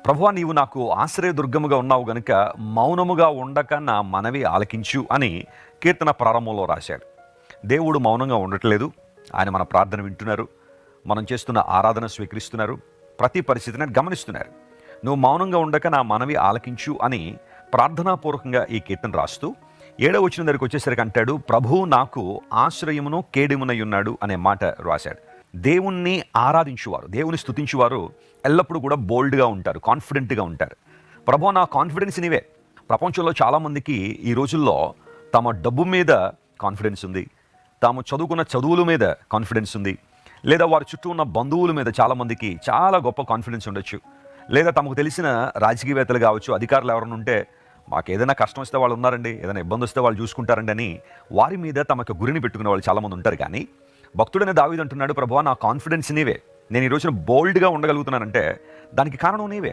ప్రభువా, నీవు నాకు ఆశ్రయదుర్గముగా ఉన్నావు గనుక మౌనముగా ఉండక నా మనవి ఆలకించు అని కీర్తన ప్రారంభంలో రాశాడు. దేవుడు మౌనంగా ఉండట్లేదు. ఆయన మన ప్రార్థన వింటున్నారు. మనం చేస్తున్న ఆరాధన స్వీకరిస్తున్నారు. ప్రతి పరిస్థితిని గమనిస్తున్నారు. నువ్వు మౌనంగా ఉండక నా మనవి ఆలకించు అని ప్రార్థనాపూర్వకంగా ఈ కీర్తన రాస్తూ 7వ వచనం దగ్గరికి వచ్చేసరికి అంటాడు, ప్రభువు నాకు ఆశ్రయమును కేడెమునై ఉన్నాడు అనే మాట రాశాడు. దేవుణ్ణి ఆరాధించువారు, దేవుని స్తుతించువారు ఎల్లప్పుడూ కూడా బోల్డ్గా ఉంటారు, కాన్ఫిడెంట్గా ఉంటారు. ప్రభువా, నా కాన్ఫిడెన్స్ నీవే. ప్రపంచంలో చాలామందికి ఈ రోజుల్లో తమ డబ్బు మీద కాన్ఫిడెన్స్ ఉంది, తాము చదువుకున్న చదువుల మీద కాన్ఫిడెన్స్ ఉంది, లేదా వారి చుట్టూ ఉన్న బంధువుల మీద చాలామందికి చాలా గొప్ప కాన్ఫిడెన్స్ ఉండొచ్చు, లేదా తమకు తెలిసిన రాజకీయవేత్తలు కావచ్చు, అధికారులు ఎవరైనా ఉంటే మాకు ఏదైనా కష్టం వస్తే వాళ్ళు ఉన్నారండి, ఏదైనా ఇబ్బంది వస్తే వాళ్ళు చూసుకుంటారండి అని వారి మీద తమకు గురిని పెట్టుకునే వాళ్ళు చాలామంది ఉంటారు. కానీ భక్తుడైన దావీదు అంటున్నాడు, ప్రభువా, నా కాన్ఫిడెన్స్ నీవే. నేను ఈ రోజున బోల్డ్గా ఉండగలుగుతున్నానంటే దానికి కారణం నీవే.